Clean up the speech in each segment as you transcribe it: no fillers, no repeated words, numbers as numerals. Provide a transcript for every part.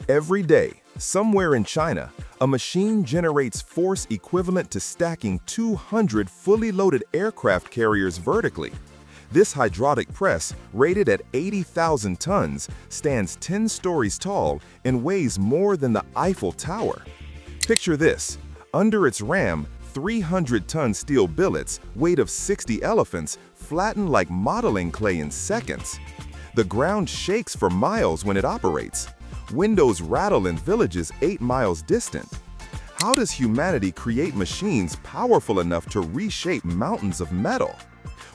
Every day, somewhere in China, a machine generates force equivalent to stacking 200 fully loaded aircraft carriers vertically. This hydraulic press, rated at 80,000 tons, stands 10 stories tall and weighs more than the Eiffel Tower. Picture this. Under its ram, 300-ton steel billets, weight of 60 elephants, flatten like modeling clay in seconds. The ground shakes for miles when it operates. Windows rattle in villages 8 miles distant. How does humanity create machines powerful enough to reshape mountains of metal?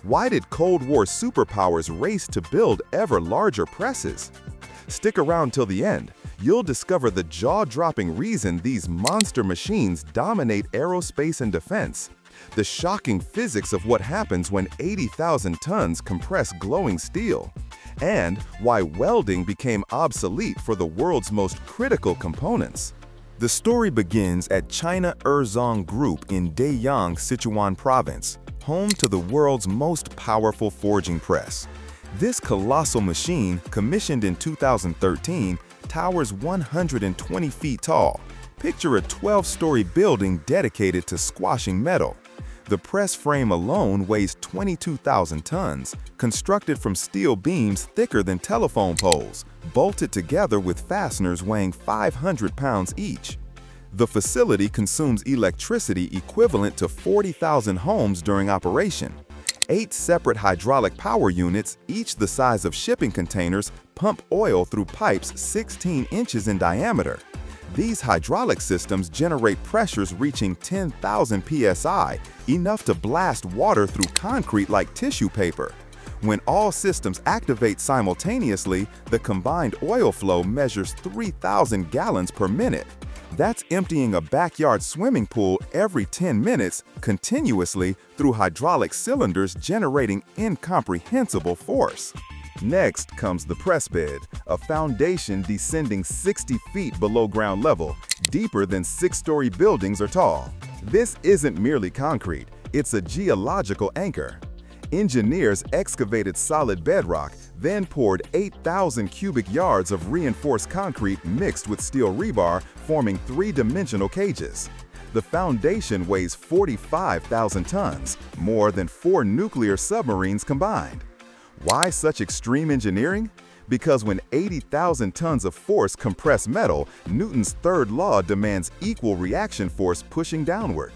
Why did Cold War superpowers race to build ever larger presses? Stick around till the end. You'll discover the jaw-dropping reason these monster machines dominate aerospace and defense, the shocking physics of what happens when 80,000 tons compress glowing steel, and why welding became obsolete for the world's most critical components. The story begins at China Erzong Group in Deyang, Sichuan Province, home to the world's most powerful forging press. This colossal machine, commissioned in 2013, towers 120 feet tall. Picture a 12-story building dedicated to squashing metal. The press frame alone weighs 22,000 tons, constructed from steel beams thicker than telephone poles, bolted together with fasteners weighing 500 pounds each. The facility consumes electricity equivalent to 40,000 homes during operation. 8 separate hydraulic power units, each the size of shipping containers, pump oil through pipes 16 inches in diameter. These hydraulic systems generate pressures reaching 10,000 psi, enough to blast water through concrete like tissue paper. When all systems activate simultaneously, the combined oil flow measures 3,000 gallons per minute. That's emptying a backyard swimming pool every 10 minutes, continuously through hydraulic cylinders generating incomprehensible force. Next comes the press bed, a foundation descending 60 feet below ground level, deeper than 6-story buildings are tall. This isn't merely concrete, it's a geological anchor. Engineers excavated solid bedrock, then poured 8,000 cubic yards of reinforced concrete mixed with steel rebar, forming 3-dimensional cages. The foundation weighs 45,000 tons, more than 4 nuclear submarines combined. Why such extreme engineering? Because when 80,000 tons of force compress metal, Newton's third law demands equal reaction force pushing downward.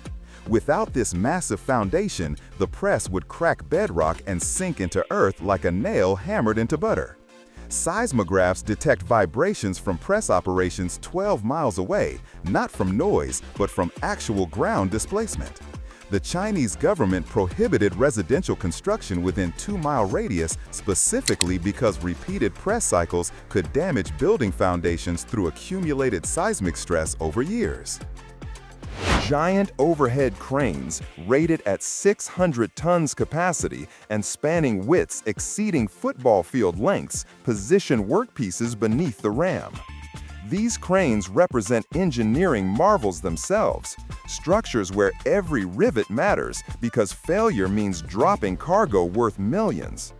Without this massive foundation, the press would crack bedrock and sink into earth like a nail hammered into butter. Seismographs detect vibrations from press operations 12 miles away, not from noise, but from actual ground displacement. The Chinese government prohibited residential construction within 2-mile radius specifically because repeated press cycles could damage building foundations through accumulated seismic stress over years. Giant overhead cranes, rated at 600 tons capacity and spanning widths exceeding football field lengths, position workpieces beneath the ram. These cranes represent engineering marvels themselves, structures where every rivet matters because failure means dropping cargo worth millions.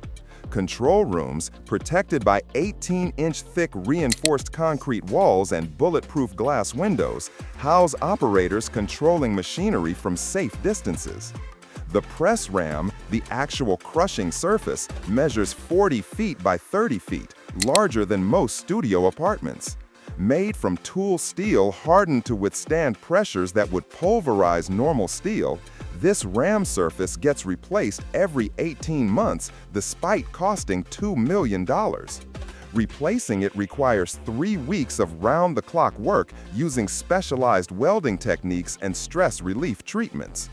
Control rooms, protected by 18-inch thick reinforced concrete walls and bulletproof glass windows, house operators controlling machinery from safe distances. The press ram, the actual crushing surface, measures 40 feet by 30 feet, larger than most studio apartments. Made from tool steel hardened to withstand pressures that would pulverize normal steel, this ram surface gets replaced every 18 months despite costing $2 million. Replacing it requires 3 weeks of round-the-clock work using specialized welding techniques and stress relief treatments.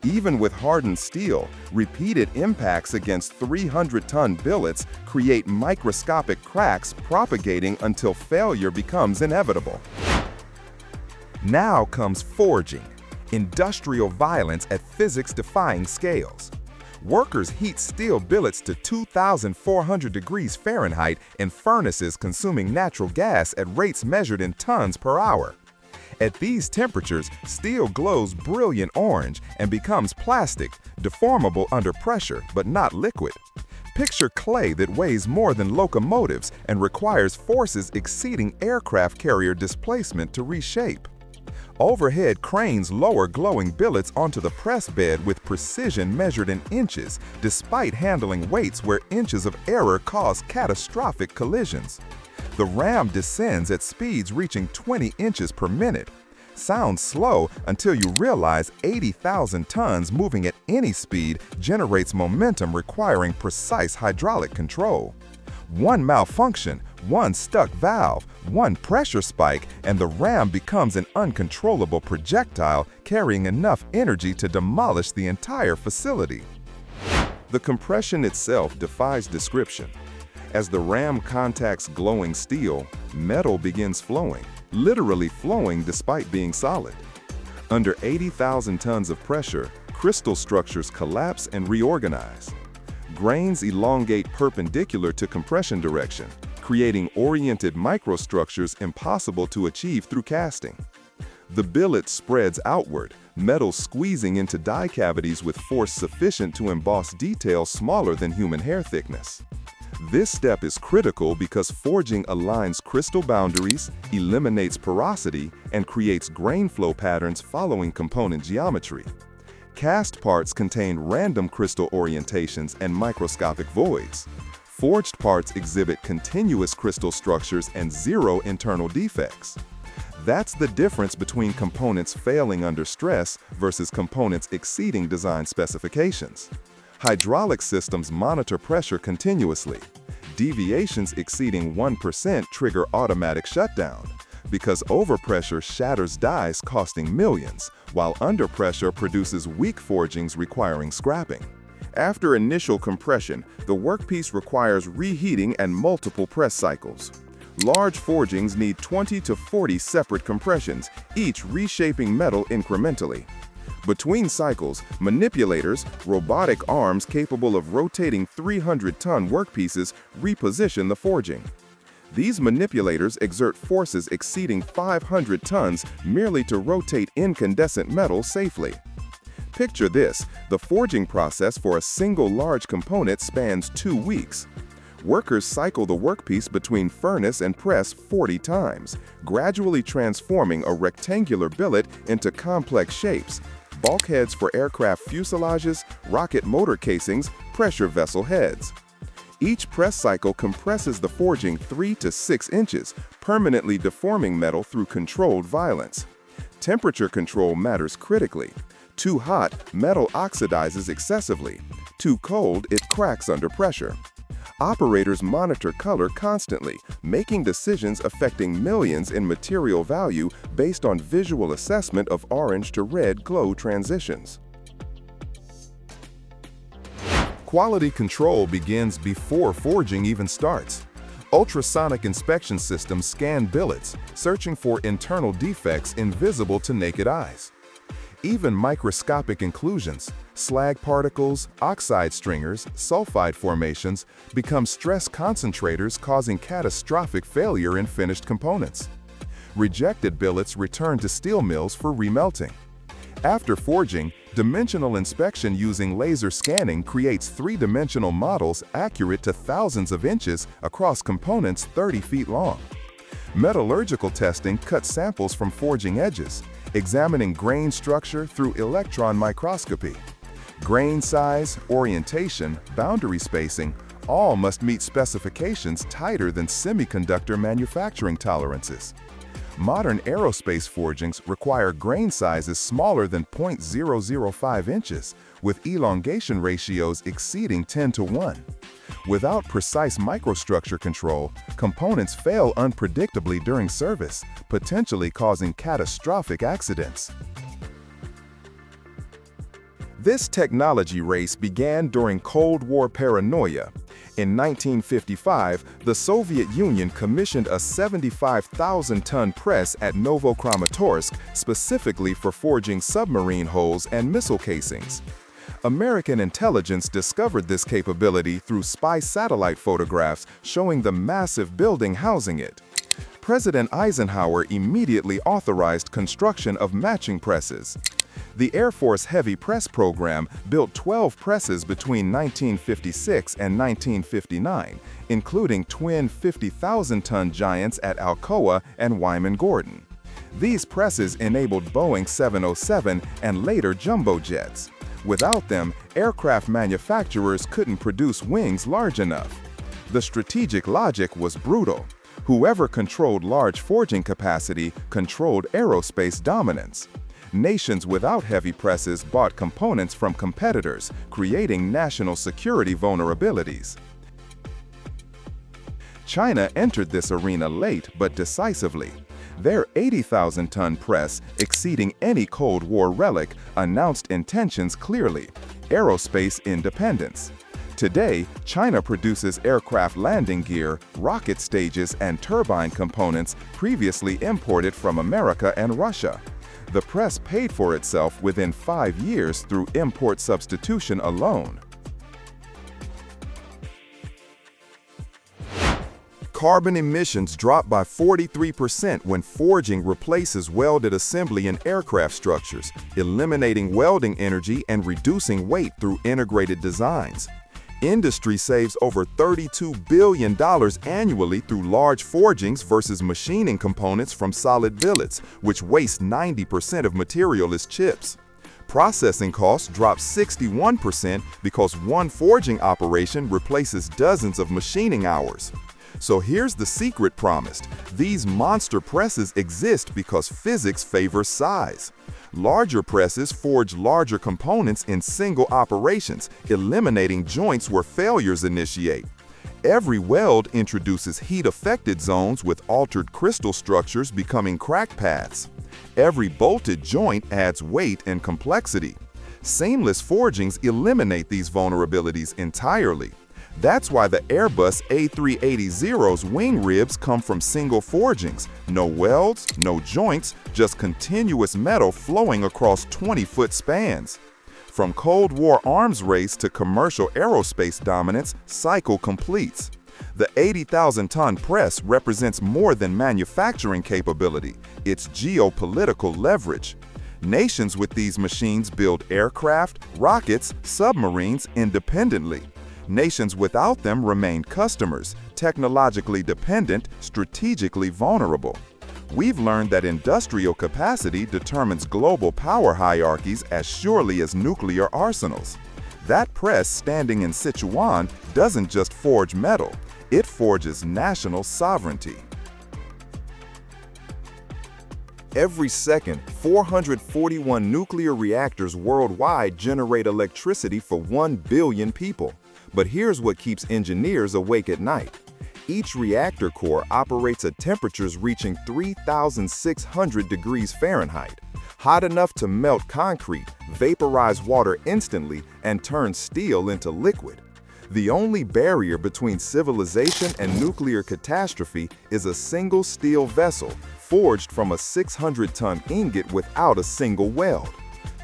Even with hardened steel, repeated impacts against 300-ton billets create microscopic cracks propagating until failure becomes inevitable. Now comes forging, industrial violence at physics-defying scales. Workers heat steel billets to 2,400 degrees Fahrenheit in furnaces consuming natural gas at rates measured in tons per hour. At these temperatures, steel glows brilliant orange and becomes plastic, deformable under pressure but not liquid. Picture clay that weighs more than locomotives and requires forces exceeding aircraft carrier displacement to reshape. Overhead cranes lower glowing billets onto the press bed with precision measured in inches, despite handling weights where inches of error cause catastrophic collisions. The ram descends at speeds reaching 20 inches per minute. Sounds slow until you realize 80,000 tons moving at any speed generates momentum requiring precise hydraulic control. One malfunction, one stuck valve, one pressure spike, and the ram becomes an uncontrollable projectile carrying enough energy to demolish the entire facility. The compression itself defies description. As the ram contacts glowing steel, metal begins flowing, literally flowing despite being solid. Under 80,000 tons of pressure, crystal structures collapse and reorganize. Grains elongate perpendicular to compression direction, creating oriented microstructures impossible to achieve through casting. The billet spreads outward, metal squeezing into die cavities with force sufficient to emboss details smaller than human hair thickness. This step is critical because forging aligns crystal boundaries, eliminates porosity, and creates grain flow patterns following component geometry. Cast parts contain random crystal orientations and microscopic voids. Forged parts exhibit continuous crystal structures and zero internal defects. That's the difference between components failing under stress versus components exceeding design specifications. Hydraulic systems monitor pressure continuously. Deviations exceeding 1% trigger automatic shutdown, because overpressure shatters dies costing millions, while underpressure produces weak forgings requiring scrapping. After initial compression, the workpiece requires reheating and multiple press cycles. Large forgings need 20 to 40 separate compressions, each reshaping metal incrementally. Between cycles, manipulators, robotic arms capable of rotating 300-ton workpieces, reposition the forging. These manipulators exert forces exceeding 500 tons merely to rotate incandescent metal safely. Picture this: the forging process for a single large component spans 2 weeks. Workers cycle the workpiece between furnace and press 40 times, gradually transforming a rectangular billet into complex shapes: bulkheads for aircraft fuselages, rocket motor casings, pressure vessel heads. Each press cycle compresses the forging 3 to 6 inches, permanently deforming metal through controlled violence. Temperature control matters critically. Too hot, metal oxidizes excessively. Too cold, it cracks under pressure. Operators monitor color constantly, making decisions affecting millions in material value based on visual assessment of orange to red glow transitions. Quality control begins before forging even starts. Ultrasonic inspection systems scan billets, searching for internal defects invisible to naked eyes. Even microscopic inclusions, slag particles, oxide stringers, sulfide formations, become stress concentrators, causing catastrophic failure in finished components. Rejected billets return to steel mills for remelting. After forging, dimensional inspection using laser scanning creates three-dimensional models accurate to thousands of inches across components 30 feet long. Metallurgical testing cuts samples from forging edges, examining grain structure through electron microscopy. Grain size, orientation, boundary spacing, all must meet specifications tighter than semiconductor manufacturing tolerances. Modern aerospace forgings require grain sizes smaller than 0.005 inches, with elongation ratios exceeding 10 to 1. Without precise microstructure control, components fail unpredictably during service, potentially causing catastrophic accidents. This technology race began during Cold War paranoia. In 1955, the Soviet Union commissioned a 75,000-ton press at Novokramatorsk specifically for forging submarine hulls and missile casings. American intelligence discovered this capability through spy satellite photographs showing the massive building housing it. President Eisenhower immediately authorized construction of matching presses. The Air Force Heavy Press program built 12 presses between 1956 and 1959, including twin 50,000-ton giants at Alcoa and Wyman Gordon. These presses enabled Boeing 707 and later jumbo jets. Without them, aircraft manufacturers couldn't produce wings large enough. The strategic logic was brutal. Whoever controlled large forging capacity controlled aerospace dominance. Nations without heavy presses bought components from competitors, creating national security vulnerabilities. China entered this arena late but decisively. Their 80,000-ton press, exceeding any Cold War relic, announced intentions clearly: aerospace independence. Today, China produces aircraft landing gear, rocket stages, and turbine components previously imported from America and Russia. The press paid for itself within 5 years through import substitution alone. Carbon emissions drop by 43% when forging replaces welded assembly in aircraft structures, eliminating welding energy and reducing weight through integrated designs. Industry saves over $32 billion annually through large forgings versus machining components from solid billets, which waste 90% of material as chips. Processing costs drop 61% because one forging operation replaces dozens of machining hours. So here's the secret promised: these monster presses exist because physics favors size. Larger presses forge larger components in single operations, eliminating joints where failures initiate. Every weld introduces heat-affected zones with altered crystal structures becoming crack paths. Every bolted joint adds weight and complexity. Seamless forgings eliminate these vulnerabilities entirely. That's why the Airbus A380's wing ribs come from single forgings. No welds, no joints, just continuous metal flowing across 20-foot spans. From Cold War arms race to commercial aerospace dominance, cycle completes. The 80,000-ton press represents more than manufacturing capability. It's geopolitical leverage. Nations with these machines build aircraft, rockets, submarines independently. Nations without them remain customers, technologically dependent, strategically vulnerable. We've learned that industrial capacity determines global power hierarchies as surely as nuclear arsenals. That press standing in Sichuan doesn't just forge metal, it forges national sovereignty. Every second, 441 nuclear reactors worldwide generate electricity for 1 billion people. But here's what keeps engineers awake at night. Each reactor core operates at temperatures reaching 3,600 degrees Fahrenheit, hot enough to melt concrete, vaporize water instantly, and turn steel into liquid. The only barrier between civilization and nuclear catastrophe is a single steel vessel forged from a 600-ton ingot without a single weld.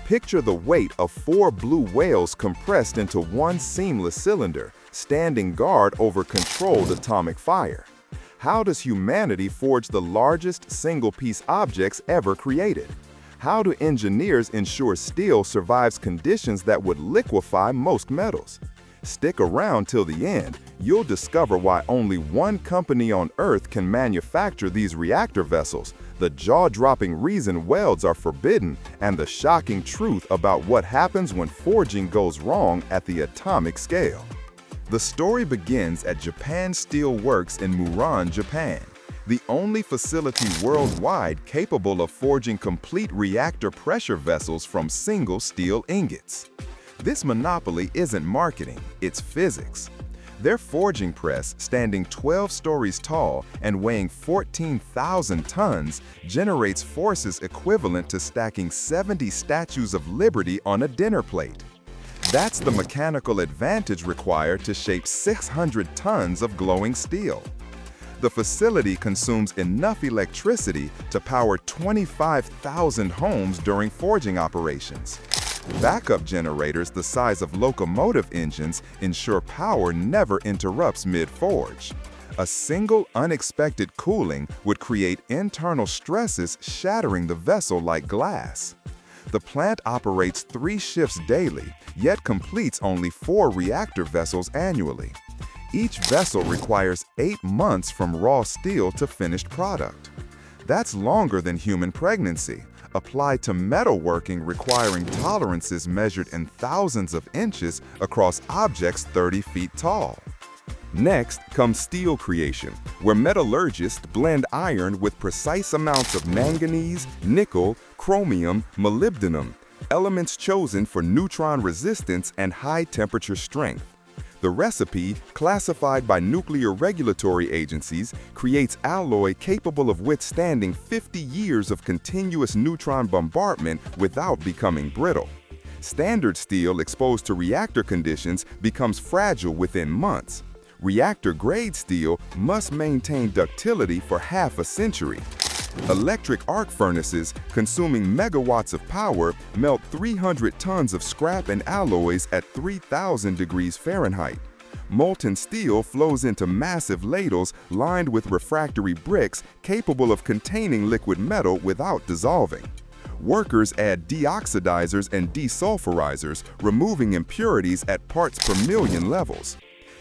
Picture the weight of 4 blue whales compressed into one seamless cylinder, standing guard over controlled atomic fire. How does humanity forge the largest single-piece objects ever created? How do engineers ensure steel survives conditions that would liquefy most metals? Stick around till the end. You'll discover why only one company on Earth can manufacture these reactor vessels, the jaw-dropping reason welds are forbidden, and the shocking truth about what happens when forging goes wrong at the atomic scale. The story begins at Japan Steel Works in Muran, Japan, the only facility worldwide capable of forging complete reactor pressure vessels from single steel ingots. This monopoly isn't marketing, it's physics. Their forging press, standing 12 stories tall and weighing 14,000 tons, generates forces equivalent to stacking 70 statues of liberty on a dinner plate. That's the mechanical advantage required to shape 600 tons of glowing steel. The facility consumes enough electricity to power 25,000 homes during forging operations. Backup generators the size of locomotive engines ensure power never interrupts mid-forge. A single unexpected cooling would create internal stresses shattering the vessel like glass. The plant operates 3 shifts daily, yet completes only 4 reactor vessels annually. Each vessel requires 8 months from raw steel to finished product. That's longer than human pregnancy, applied to metalworking requiring tolerances measured in thousands of inches across objects 30 feet tall. Next comes steel creation, where metallurgists blend iron with precise amounts of manganese, nickel, chromium, molybdenum, elements chosen for neutron resistance and high temperature strength. The recipe, classified by nuclear regulatory agencies, creates alloy capable of withstanding 50 years of continuous neutron bombardment without becoming brittle. Standard steel exposed to reactor conditions becomes fragile within months. Reactor-grade steel must maintain ductility for half a century. Electric arc furnaces, consuming megawatts of power, melt 300 tons of scrap and alloys at 3,000 degrees Fahrenheit. Molten steel flows into massive ladles lined with refractory bricks capable of containing liquid metal without dissolving. Workers add deoxidizers and desulfurizers, removing impurities at parts per million levels.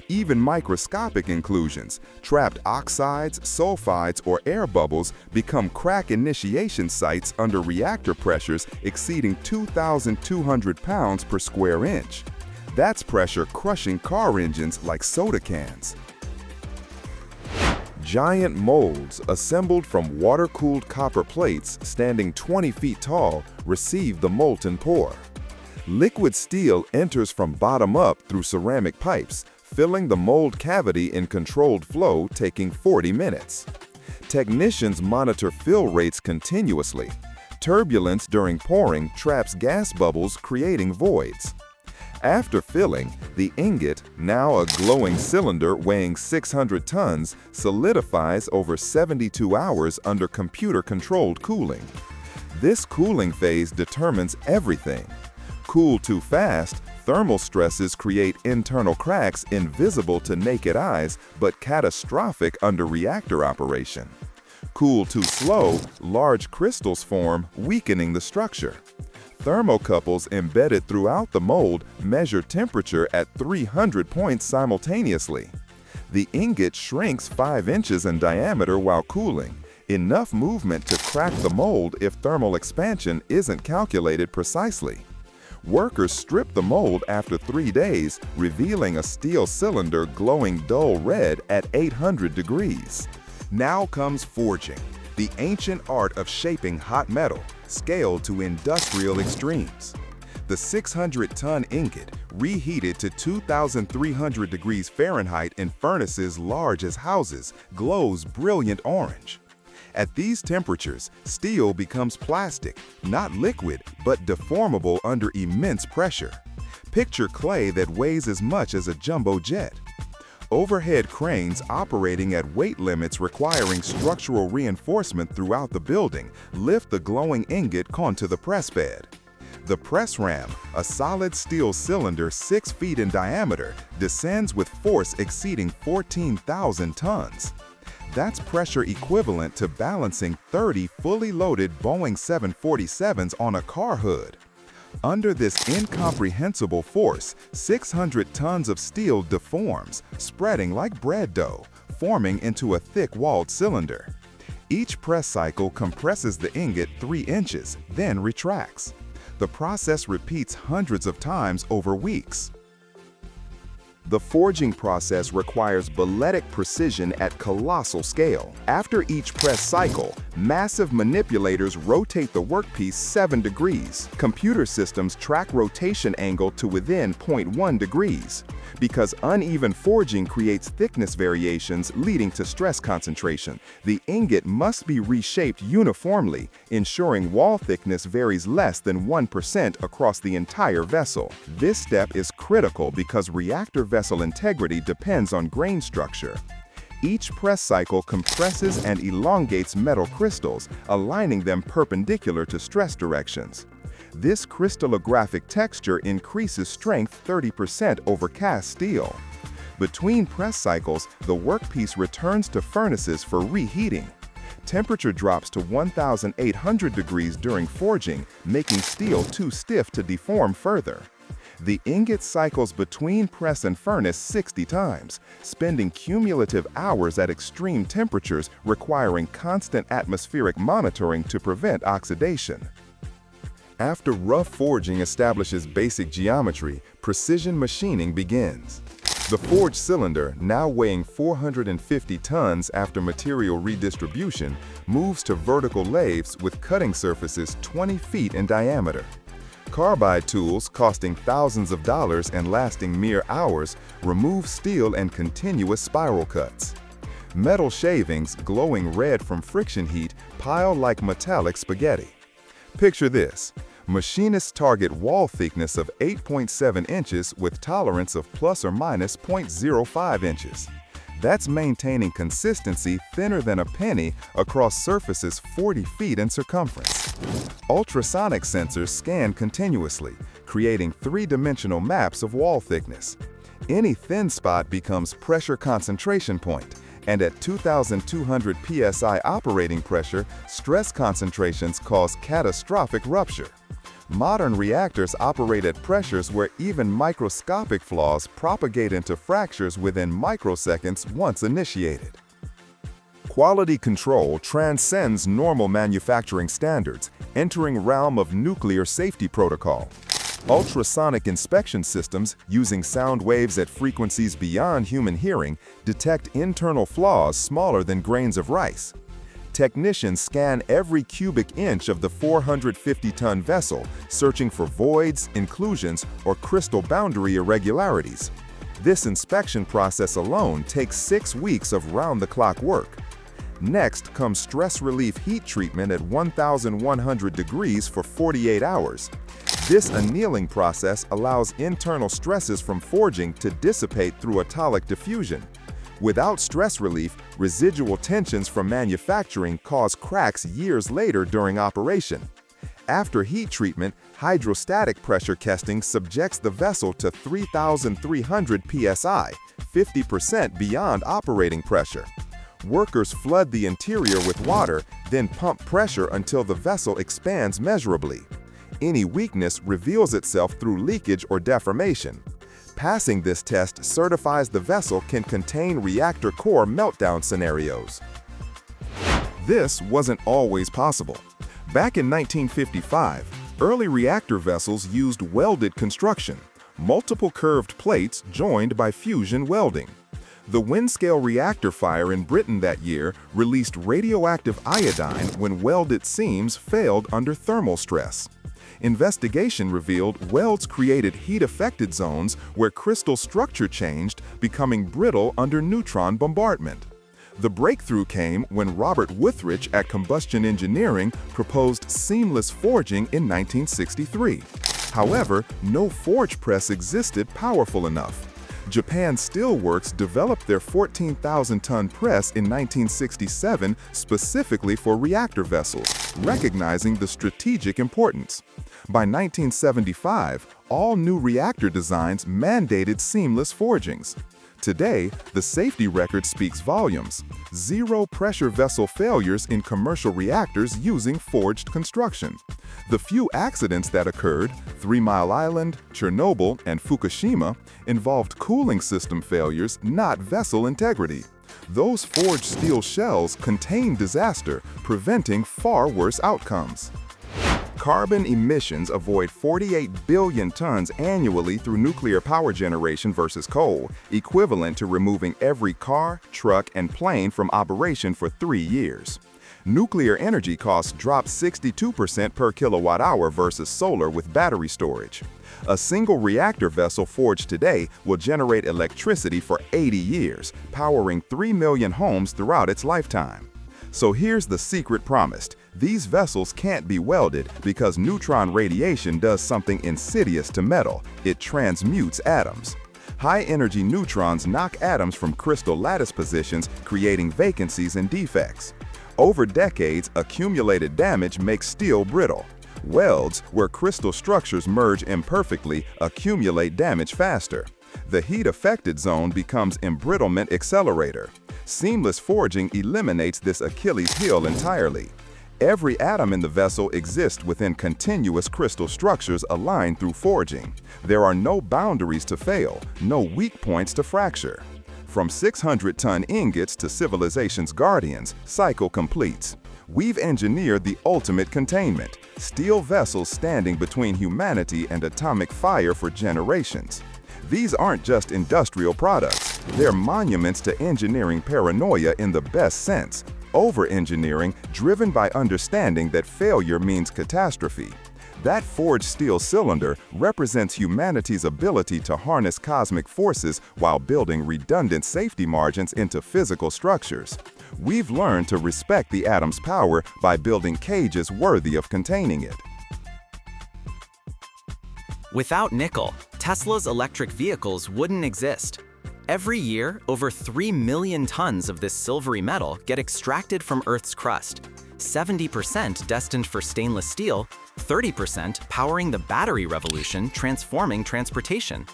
Even microscopic inclusions, trapped oxides, sulfides, or air bubbles become crack initiation sites under reactor pressures exceeding 2,200 pounds per square inch. That's pressure crushing car engines like soda cans. Giant molds assembled from water-cooled copper plates standing 20 feet tall receive the molten pour. Liquid steel enters from bottom up through ceramic pipes, filling the mold cavity in controlled flow, taking 40 minutes. Technicians monitor fill rates continuously. Turbulence during pouring traps gas bubbles, creating voids. After filling, the ingot, now a glowing cylinder weighing 600 tons, solidifies over 72 hours under computer-controlled cooling. This cooling phase determines everything. Cool too fast, thermal stresses create internal cracks invisible to naked eyes but catastrophic under reactor operation. Cool too slow, large crystals form, weakening the structure. Thermocouples embedded throughout the mold measure temperature at 300 points simultaneously. The ingot shrinks 5 inches in diameter while cooling, enough movement to crack the mold if thermal expansion isn't calculated precisely. Workers strip the mold after 3 days, revealing a steel cylinder glowing dull red at 800 degrees. Now comes forging, the ancient art of shaping hot metal, scaled to industrial extremes. The 600-ton ingot, reheated to 2,300 degrees Fahrenheit in furnaces large as houses, glows brilliant orange. At these temperatures, steel becomes plastic, not liquid, but deformable under immense pressure. Picture clay that weighs as much as a jumbo jet. Overhead cranes operating at weight limits requiring structural reinforcement throughout the building lift the glowing ingot onto the press bed. The press ram, a solid steel cylinder 6 feet in diameter, descends with force exceeding 14,000 tons. That's pressure equivalent to balancing 30 fully loaded Boeing 747s on a car hood. Under this incomprehensible force, 600 tons of steel deforms, spreading like bread dough, forming into a thick-walled cylinder. Each press cycle compresses the ingot 3 inches, then retracts. The process repeats hundreds of times over weeks. The forging process requires balletic precision at colossal scale. After each press cycle, massive manipulators rotate the workpiece 7 degrees. Computer systems track rotation angle to within 0.1 degrees. Because uneven forging creates thickness variations leading to stress concentration, the ingot must be reshaped uniformly, ensuring wall thickness varies less than 1% across the entire vessel. This step is critical because reactor vessel integrity depends on grain structure. Each press cycle compresses and elongates metal crystals, aligning them perpendicular to stress directions. This crystallographic texture increases strength 30% over cast steel. Between press cycles, the workpiece returns to furnaces for reheating. Temperature drops to 1,800 degrees during forging, making steel too stiff to deform further. The ingot cycles between press and furnace 60 times, spending cumulative hours at extreme temperatures requiring constant atmospheric monitoring to prevent oxidation. After rough forging establishes basic geometry, precision machining begins. The forged cylinder, now weighing 450 tons after material redistribution, moves to vertical lathes with cutting surfaces 20 feet in diameter. Carbide tools, costing thousands of dollars and lasting mere hours, remove steel and continuous spiral cuts. Metal shavings, glowing red from friction heat, pile like metallic spaghetti. Picture this. Machinists target wall thickness of 8.7 inches with tolerance of plus or minus 0.05 inches. That's maintaining consistency thinner than a penny across surfaces 40 feet in circumference. Ultrasonic sensors scan continuously, creating three-dimensional maps of wall thickness. Any thin spot becomes pressure concentration point, and at 2,200 psi operating pressure, stress concentrations cause catastrophic rupture. Modern reactors operate at pressures where even microscopic flaws propagate into fractures within microseconds once initiated. Quality control transcends normal manufacturing standards, entering realm of nuclear safety protocol. Ultrasonic inspection systems, using sound waves at frequencies beyond human hearing, detect internal flaws smaller than grains of rice. Technicians scan every cubic inch of the 450-ton vessel, searching for voids, inclusions, or crystal boundary irregularities. This inspection process alone takes 6 weeks of round-the-clock work. Next comes stress relief heat treatment at 1,100 degrees for 48 hours. This annealing process allows internal stresses from forging to dissipate through autolytic diffusion. Without stress relief, residual tensions from manufacturing cause cracks years later during operation. After heat treatment, hydrostatic pressure testing subjects the vessel to 3,300 psi, 50% beyond operating pressure. Workers flood the interior with water, then pump pressure until the vessel expands measurably. Any weakness reveals itself through leakage or deformation. Passing this test certifies the vessel can contain reactor core meltdown scenarios. This wasn't always possible. Back in 1955, early reactor vessels used welded construction, multiple curved plates joined by fusion welding. The Windscale reactor fire in Britain that year released radioactive iodine when welded seams failed under thermal stress. Investigation revealed welds created heat-affected zones where crystal structure changed, becoming brittle under neutron bombardment. The breakthrough came when Robert Wuthridge at Combustion Engineering proposed seamless forging in 1963. However, no forge press existed powerful enough. Japan Steelworks developed their 14,000-ton press in 1967 specifically for reactor vessels, recognizing the strategic importance. By 1975, all new reactor designs mandated seamless forgings. Today, the safety record speaks volumes. 0 pressure vessel failures in commercial reactors using forged construction. The few accidents that occurred, 3 Mile Island, Chernobyl, and Fukushima, involved cooling system failures, not vessel integrity. Those forged steel shells contain disaster, preventing far worse outcomes. Carbon emissions avoid 48 billion tons annually through nuclear power generation versus coal, equivalent to removing every car, truck, and plane from operation for 3 years. Nuclear energy costs drop 62% per kilowatt-hour versus solar with battery storage. A single reactor vessel forged today will generate electricity for 80 years, powering 3 million homes throughout its lifetime. So here's the secret promised. These vessels can't be welded because neutron radiation does something insidious to metal. It transmutes atoms. High-energy neutrons knock atoms from crystal lattice positions, creating vacancies and defects. Over decades, accumulated damage makes steel brittle. Welds, where crystal structures merge imperfectly, accumulate damage faster. The heat-affected zone becomes embrittlement accelerator. Seamless forging eliminates this Achilles heel entirely. Every atom in the vessel exists within continuous crystal structures aligned through forging. There are no boundaries to fail, no weak points to fracture. From 600-ton ingots to civilization's guardians, cycle completes. We've engineered the ultimate containment, steel vessels standing between humanity and atomic fire for generations. These aren't just industrial products, they're monuments to engineering paranoia in the best sense. Over-engineering driven by understanding that failure means catastrophe. That forged steel cylinder represents humanity's ability to harness cosmic forces while building redundant safety margins into physical structures. We've learned to respect the atom's power by building cages worthy of containing it. Without nickel, Tesla's electric vehicles wouldn't exist. Every year, over 3 million tons of this silvery metal get extracted from Earth's crust, 70% destined for stainless steel, 30% powering the battery revolution transforming transportation.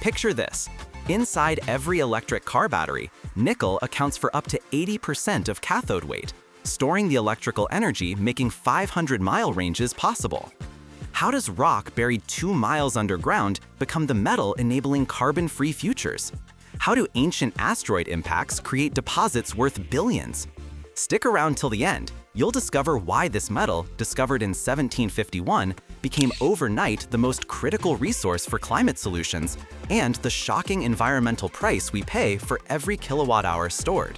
Picture this. Inside every electric car battery, nickel accounts for up to 80% of cathode weight, storing the electrical energy making 500-mile ranges possible. How does rock buried 2 miles underground become the metal enabling carbon-free futures? How do ancient asteroid impacts create deposits worth billions? Stick around till the end. You'll discover why this metal, discovered in 1751, became overnight the most critical resource for climate solutions, and the shocking environmental price we pay for every kilowatt-hour stored.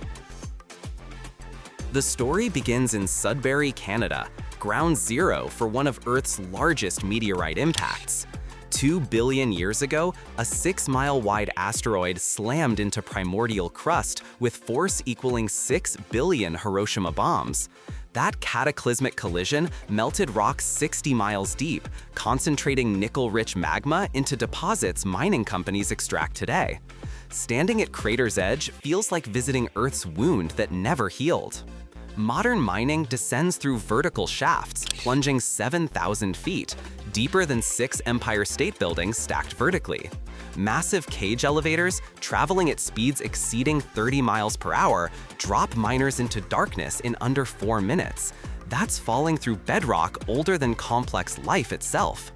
The story begins in Sudbury, Canada, ground zero for one of Earth's largest meteorite impacts. 2 billion years ago, a 6-mile-wide asteroid slammed into primordial crust with force equaling 6 billion Hiroshima bombs. That cataclysmic collision melted rock 60 miles deep, concentrating nickel-rich magma into deposits mining companies extract today. Standing at crater's edge feels like visiting Earth's wound that never healed. Modern mining descends through vertical shafts, plunging 7,000 feet, deeper than 6 Empire State Buildings stacked vertically. Massive cage elevators, traveling at speeds exceeding 30 miles per hour, drop miners into darkness in under 4 minutes. That's falling through bedrock older than complex life itself.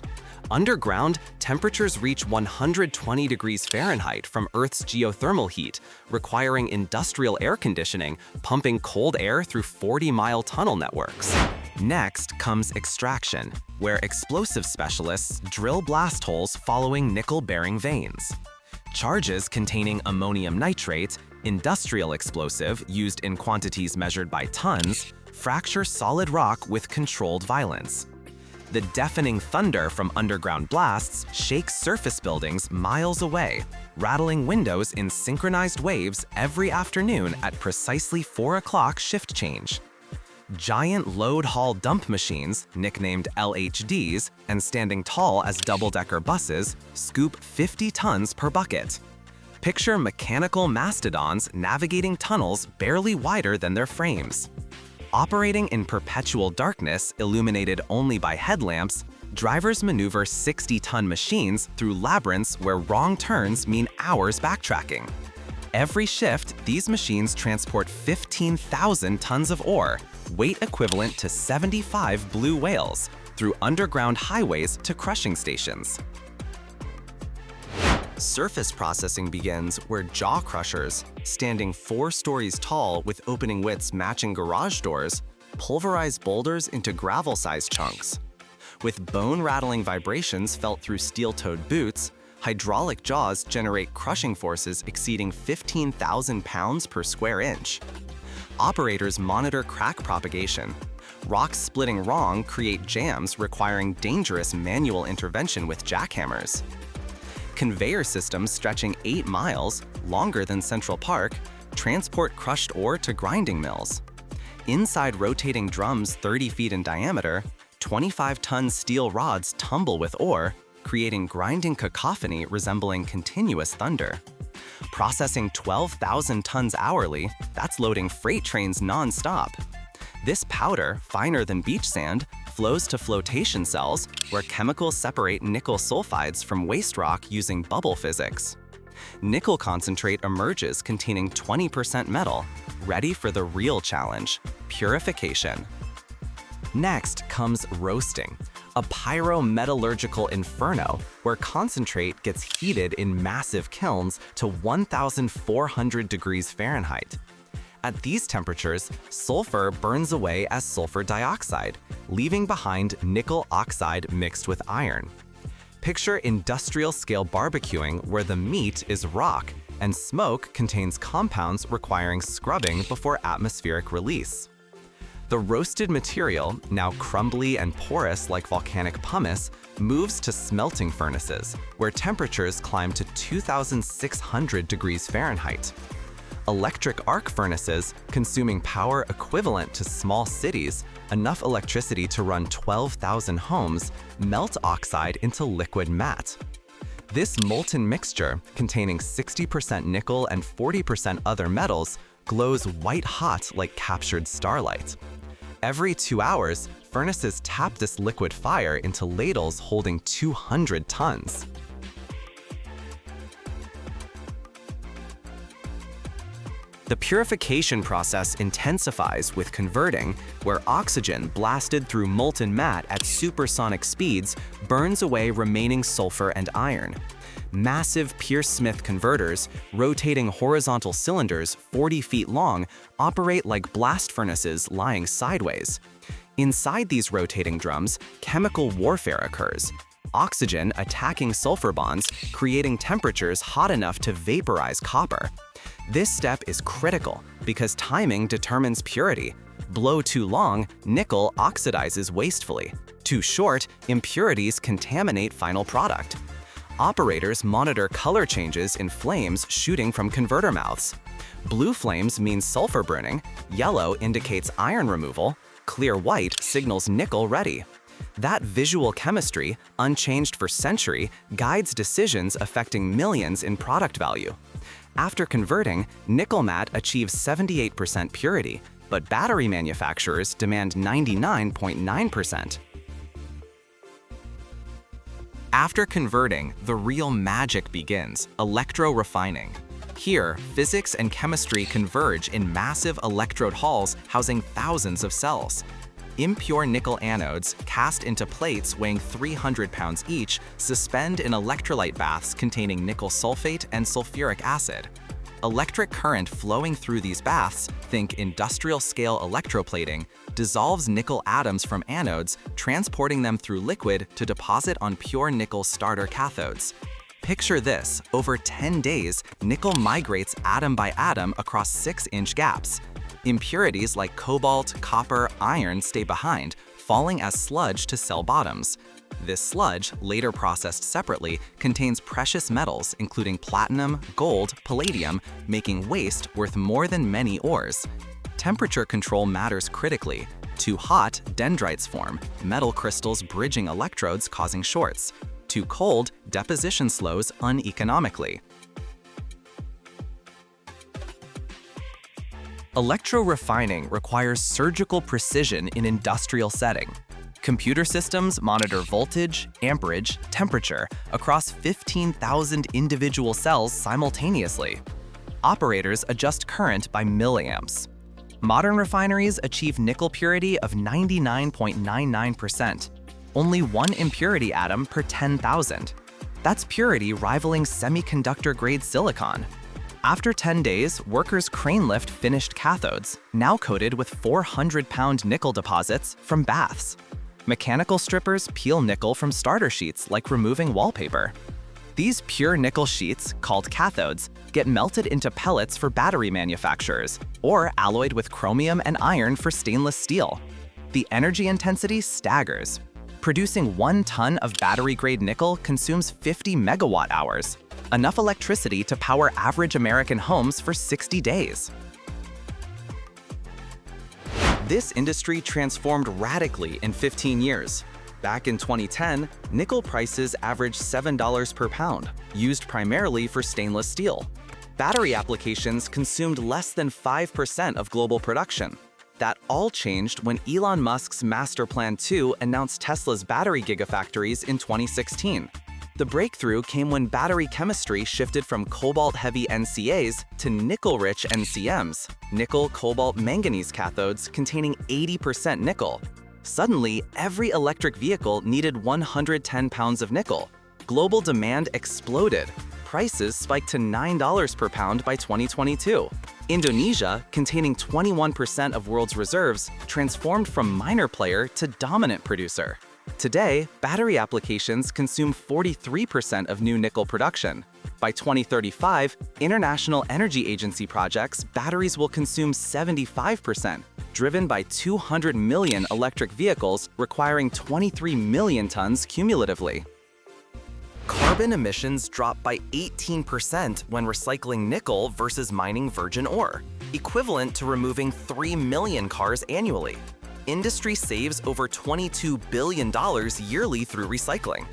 Underground, temperatures reach 120 degrees Fahrenheit from Earth's geothermal heat, requiring industrial air conditioning, pumping cold air through 40-mile tunnel networks. Next comes extraction, where explosive specialists drill blast holes following nickel-bearing veins. Charges containing ammonium nitrate, industrial explosive used in quantities measured by tons, fracture solid rock with controlled violence. The deafening thunder from underground blasts shakes surface buildings miles away, rattling windows in synchronized waves every afternoon at precisely 4 o'clock shift change. Giant load haul dump machines, nicknamed LHDs, and standing tall as double-decker buses, scoop 50 tons per bucket. Picture mechanical mastodons navigating tunnels barely wider than their frames. Operating in perpetual darkness, illuminated only by headlamps, drivers maneuver 60-ton machines through labyrinths where wrong turns mean hours backtracking. Every shift, these machines transport 15,000 tons of ore, weight equivalent to 75 blue whales, through underground highways to crushing stations. Surface processing begins where jaw crushers, standing 4 stories tall with opening widths matching garage doors, pulverize boulders into gravel-sized chunks. With bone-rattling vibrations felt through steel-toed boots, hydraulic jaws generate crushing forces exceeding 15,000 pounds per square inch. Operators monitor crack propagation. Rocks splitting wrong create jams requiring dangerous manual intervention with jackhammers. Conveyor systems stretching 8 miles, longer than Central Park, transport crushed ore to grinding mills. Inside rotating drums 30 feet in diameter, 25-ton steel rods tumble with ore, creating grinding cacophony resembling continuous thunder. Processing 12,000 tons hourly, that's loading freight trains non-stop. This powder, finer than beach sand, flows to flotation cells, where chemicals separate nickel sulfides from waste rock using bubble physics. Nickel concentrate emerges containing 20% metal, ready for the real challenge, purification. Next comes roasting, a pyrometallurgical inferno where concentrate gets heated in massive kilns to 1,400 degrees Fahrenheit. At these temperatures, sulfur burns away as sulfur dioxide, leaving behind nickel oxide mixed with iron. Picture industrial-scale barbecuing where the meat is rock and smoke contains compounds requiring scrubbing before atmospheric release. The roasted material, now crumbly and porous like volcanic pumice, moves to smelting furnaces, where temperatures climb to 2,600 degrees Fahrenheit. Electric arc furnaces, consuming power equivalent to small cities, enough electricity to run 12,000 homes, melt oxide into liquid matte. This molten mixture, containing 60% nickel and 40% other metals, glows white-hot like captured starlight. Every 2 hours, furnaces tap this liquid fire into ladles holding 200 tons. The purification process intensifies with converting, where oxygen blasted through molten matte at supersonic speeds burns away remaining sulfur and iron. Massive Peirce-Smith converters, rotating horizontal cylinders 40 feet long, operate like blast furnaces lying sideways. Inside these rotating drums, chemical warfare occurs. Oxygen attacking sulfur bonds, creating temperatures hot enough to vaporize copper. This step is critical because timing determines purity. Blow too long, nickel oxidizes wastefully. Too short, impurities contaminate final product. Operators monitor color changes in flames shooting from converter mouths. Blue flames mean sulfur burning, yellow indicates iron removal, clear white signals nickel ready. That visual chemistry, unchanged for centuries, guides decisions affecting millions in product value. After converting, nickel matte achieves 78% purity, but battery manufacturers demand 99.9%. After converting, the real magic begins, electro-refining. Here, physics and chemistry converge in massive electrode halls housing thousands of cells. Impure nickel anodes, cast into plates weighing 300 pounds each, suspend in electrolyte baths containing nickel sulfate and sulfuric acid. Electric current flowing through these baths, think industrial-scale electroplating, dissolves nickel atoms from anodes, transporting them through liquid to deposit on pure nickel starter cathodes. Picture this: over 10 days, nickel migrates atom by atom across 6-inch gaps. Impurities like cobalt, copper, iron stay behind, falling as sludge to cell bottoms. This sludge, later processed separately, contains precious metals including platinum, gold, palladium, making waste worth more than many ores. Temperature control matters critically. Too hot, dendrites form, metal crystals bridging electrodes causing shorts. Too cold, deposition slows uneconomically. Electro-refining requires surgical precision in industrial setting. Computer systems monitor voltage, amperage, temperature across 15,000 individual cells simultaneously. Operators adjust current by milliamps. Modern refineries achieve nickel purity of 99.99%, only one impurity atom per 10,000. That's purity rivaling semiconductor-grade silicon. After 10 days, workers crane lift finished cathodes, now coated with 400-pound nickel deposits from baths. Mechanical strippers peel nickel from starter sheets like removing wallpaper. These pure nickel sheets, called cathodes, get melted into pellets for battery manufacturers, or alloyed with chromium and iron for stainless steel. The energy intensity staggers. Producing 1 ton of battery-grade nickel consumes 50 megawatt-hours, enough electricity to power average American homes for 60 days. This industry transformed radically in 15 years. Back in 2010, nickel prices averaged $7 per pound, used primarily for stainless steel. Battery applications consumed less than 5% of global production. That all changed when Elon Musk's Master Plan 2 announced Tesla's battery gigafactories in 2016. The breakthrough came when battery chemistry shifted from cobalt-heavy NCAs to nickel-rich NCMs, nickel-cobalt-manganese cathodes containing 80% nickel. Suddenly, every electric vehicle needed 110 pounds of nickel. Global demand exploded. Prices spiked to $9 per pound by 2022. Indonesia, containing 21% of world's reserves, transformed from minor player to dominant producer. Today, battery applications consume 43% of new nickel production. By 2035, International Energy Agency projects batteries will consume 75%, driven by 200 million electric vehicles requiring 23 million tons cumulatively. Carbon emissions drop by 18% when recycling nickel versus mining virgin ore, equivalent to removing 3 million cars annually. Industry saves over $22 billion yearly through recycling.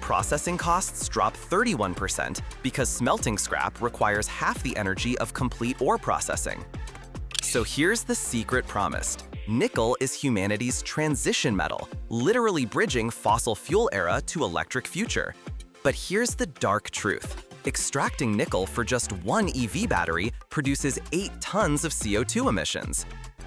Processing costs drop 31% because smelting scrap requires half the energy of complete ore processing. So here's the secret promised. Nickel is humanity's transition metal, literally bridging fossil fuel era to electric future. But here's the dark truth. Extracting nickel for just one EV battery produces 8 tons of CO2 emissions.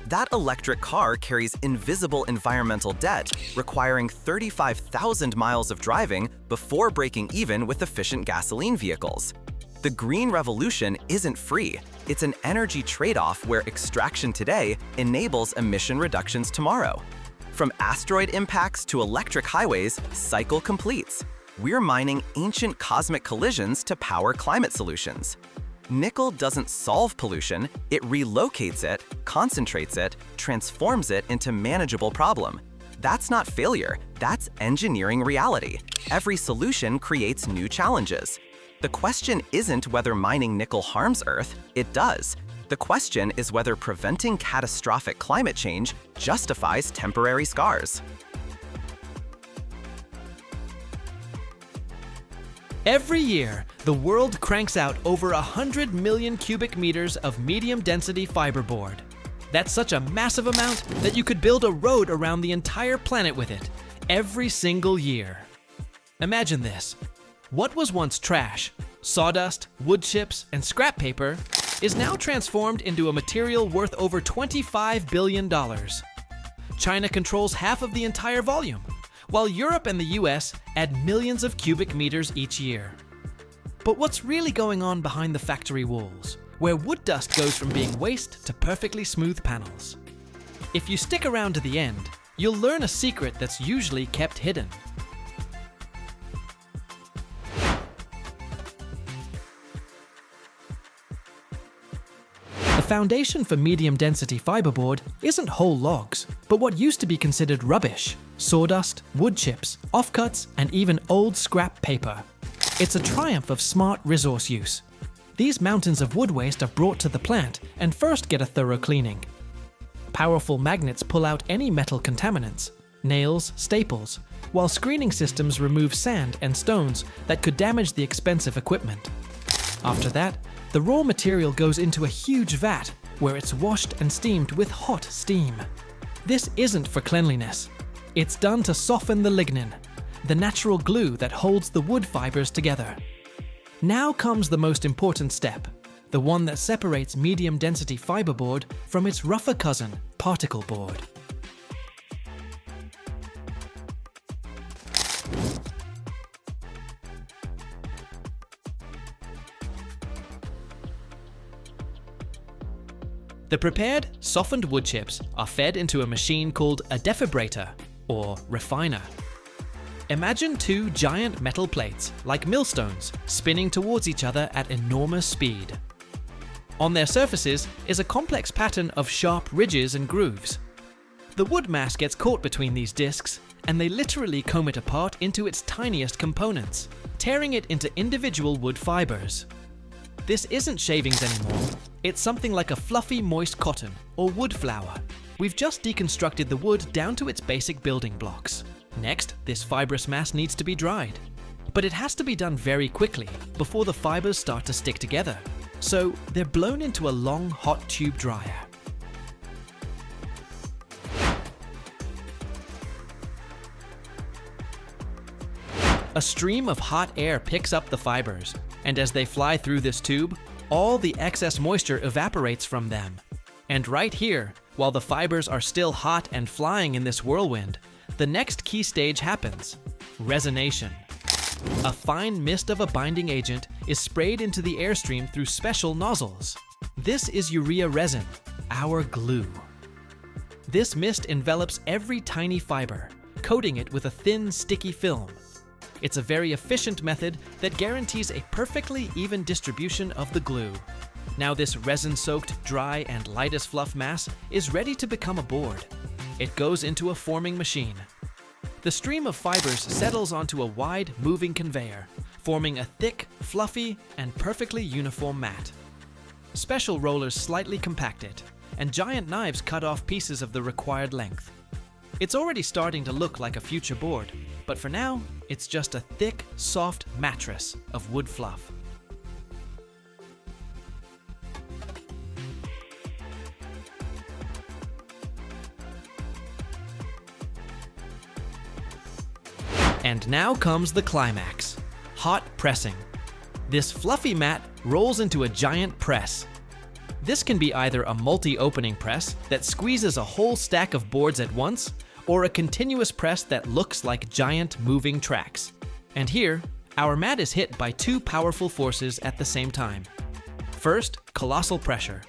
That electric car carries invisible environmental debt, requiring 35,000 miles of driving before breaking even with efficient gasoline vehicles. The green revolution isn't free. It's an energy trade-off where extraction today enables emission reductions tomorrow. From asteroid impacts to electric highways, cycle completes. We're mining ancient cosmic collisions to power climate solutions. Nickel doesn't solve pollution, it relocates it, concentrates it, transforms it into manageable problem. That's not failure, that's engineering reality. Every solution creates new challenges. The question isn't whether mining nickel harms Earth, it does. The question is whether preventing catastrophic climate change justifies temporary scars. Every year, the world cranks out over 100 million cubic meters of medium-density fiberboard. That's such a massive amount that you could build a road around the entire planet with it, every single year. Imagine this. What was once trash, sawdust, wood chips, and scrap paper, is now transformed into a material worth over $25 billion. China controls half of the entire volume, while Europe and the US add millions of cubic meters each year. But what's really going on behind the factory walls, where wood dust goes from being waste to perfectly smooth panels? If you stick around to the end, you'll learn a secret that's usually kept hidden. The foundation for medium-density fiberboard isn't whole logs, but what used to be considered rubbish: sawdust, wood chips, offcuts, and even old scrap paper. It's a triumph of smart resource use. These mountains of wood waste are brought to the plant and first get a thorough cleaning. Powerful magnets pull out any metal contaminants, nails, staples, while screening systems remove sand and stones that could damage the expensive equipment. After that, the raw material goes into a huge vat where it's washed and steamed with hot steam. This isn't for cleanliness. It's done to soften the lignin, the natural glue that holds the wood fibers together. Now comes the most important step, the one that separates medium-density fiberboard from its rougher cousin, particle board. The prepared, softened wood chips are fed into a machine called a defibrator, or refiner. Imagine two giant metal plates, like millstones, spinning towards each other at enormous speed. On their surfaces is a complex pattern of sharp ridges and grooves. The wood mass gets caught between these discs, and they literally comb it apart into its tiniest components, tearing it into individual wood fibers. This isn't shavings anymore. It's something like a fluffy, moist cotton or wood flour. We've just deconstructed the wood down to its basic building blocks. Next, this fibrous mass needs to be dried. But it has to be done very quickly before the fibers start to stick together. So they're blown into a long, hot tube dryer. A stream of hot air picks up the fibers, and as they fly through this tube, all the excess moisture evaporates from them. And right here, while the fibers are still hot and flying in this whirlwind, the next key stage happens: resonation. A fine mist of a binding agent is sprayed into the airstream through special nozzles. This is urea resin, our glue. This mist envelops every tiny fiber, coating it with a thin, sticky film. It's a very efficient method that guarantees a perfectly even distribution of the glue. Now this resin-soaked, dry, and light as fluff mass is ready to become a board. It goes into a forming machine. The stream of fibers settles onto a wide, moving conveyor, forming a thick, fluffy, and perfectly uniform mat. Special rollers slightly compact it, and giant knives cut off pieces of the required length. It's already starting to look like a future board, but for now, it's just a thick, soft mattress of wood fluff. And now comes the climax: hot pressing. This fluffy mat rolls into a giant press. This can be either a multi-opening press that squeezes a whole stack of boards at once, or a continuous press that looks like giant moving tracks. And here, our mat is hit by two powerful forces at the same time. First, colossal pressure.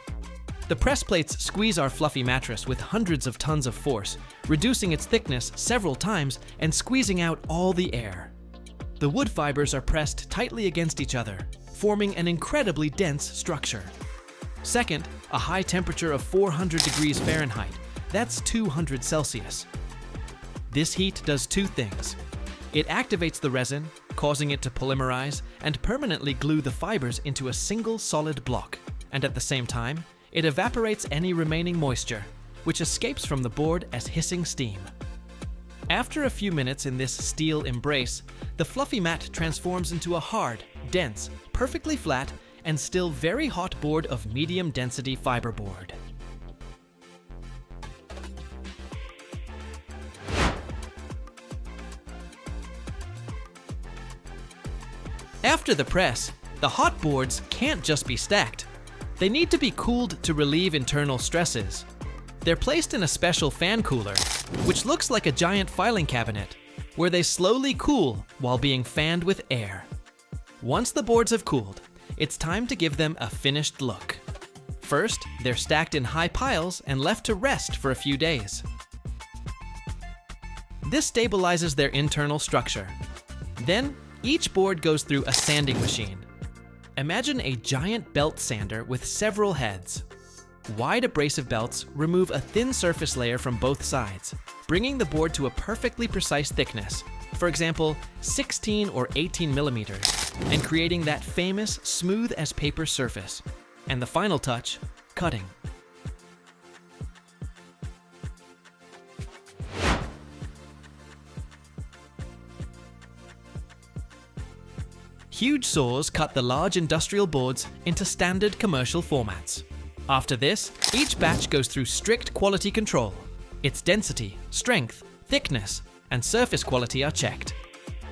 The press plates squeeze our fluffy mattress with hundreds of tons of force, reducing its thickness several times and squeezing out all the air. The wood fibers are pressed tightly against each other, forming an incredibly dense structure. Second, a high temperature of 400 degrees Fahrenheit. That's 200 Celsius. This heat does two things. It activates the resin, causing it to polymerize and permanently glue the fibers into a single solid block. And at the same time, it evaporates any remaining moisture, which escapes from the board as hissing steam. After a few minutes in this steel embrace, the fluffy mat transforms into a hard, dense, perfectly flat, and still very hot board of medium density fiberboard. After the press, the hot boards can't just be stacked. They need to be cooled to relieve internal stresses. They're placed in a special fan cooler, which looks like a giant filing cabinet, where they slowly cool while being fanned with air. Once the boards have cooled, it's time to give them a finished look. First, they're stacked in high piles and left to rest for a few days. This stabilizes their internal structure. Then, each board goes through a sanding machine. Imagine a giant belt sander with several heads. Wide abrasive belts remove a thin surface layer from both sides, bringing the board to a perfectly precise thickness, for example, 16 or 18 millimeters, and creating that famous smooth as paper surface. And the final touch, cutting. Huge saws cut the large industrial boards into standard commercial formats. After this, each batch goes through strict quality control. Its density, strength, thickness, and surface quality are checked.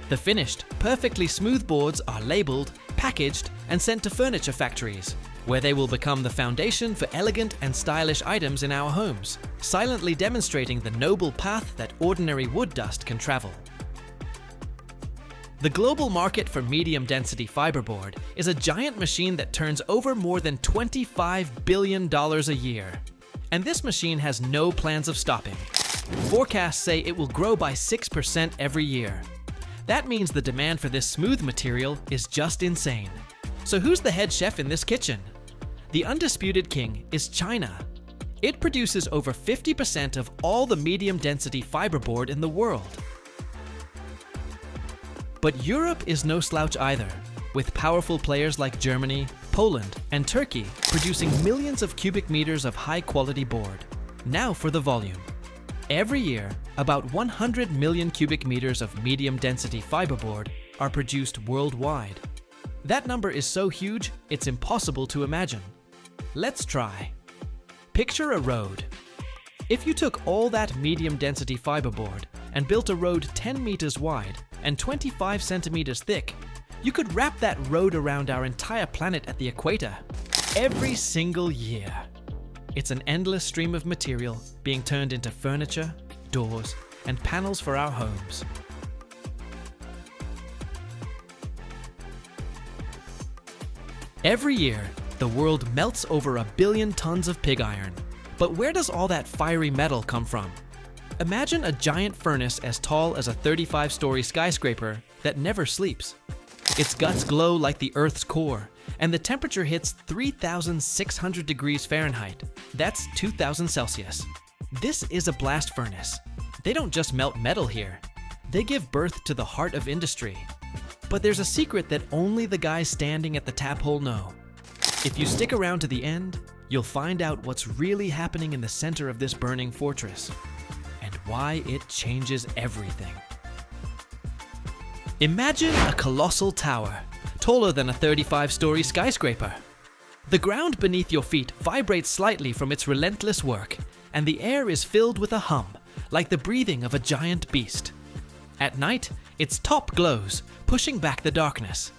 The finished, perfectly smooth boards are labeled, packaged, and sent to furniture factories, where they will become the foundation for elegant and stylish items in our homes, silently demonstrating the noble path that ordinary wood dust can travel. The global market for medium-density fiberboard is a giant machine that turns over more than $25 billion a year. And this machine has no plans of stopping. Forecasts say it will grow by 6% every year. That means the demand for this smooth material is just insane. So who's the head chef in this kitchen? The undisputed king is China. It produces over 50% of all the medium-density fiberboard in the world. But Europe is no slouch either, with powerful players like Germany, Poland, and Turkey producing millions of cubic meters of high-quality board. Now for the volume. Every year, about 100 million cubic meters of medium-density fiberboard are produced worldwide. That number is so huge, it's impossible to imagine. Let's try. Picture a road. If you took all that medium-density fiberboard and built a road 10 meters wide, and 25 centimeters thick, you could wrap that road around our entire planet at the equator every single year. It's an endless stream of material being turned into furniture, doors, and panels for our homes. Every year, the world melts over 1 billion tons of pig iron. But where does all that fiery metal come from? Imagine a giant furnace as tall as a 35-story skyscraper that never sleeps. Its guts glow like the Earth's core, and the temperature hits 3,600 degrees Fahrenheit. That's 2,000 Celsius. This is a blast furnace. They don't just melt metal here. They give birth to the heart of industry. But there's a secret that only the guys standing at the tap hole know. If you stick around to the end, you'll find out what's really happening in the center of this burning fortress, and why it changes everything. Imagine a colossal tower, taller than a 35-story skyscraper. The ground beneath your feet vibrates slightly from its relentless work, and the air is filled with a hum, like the breathing of a giant beast. At night, its top glows, pushing back the darkness.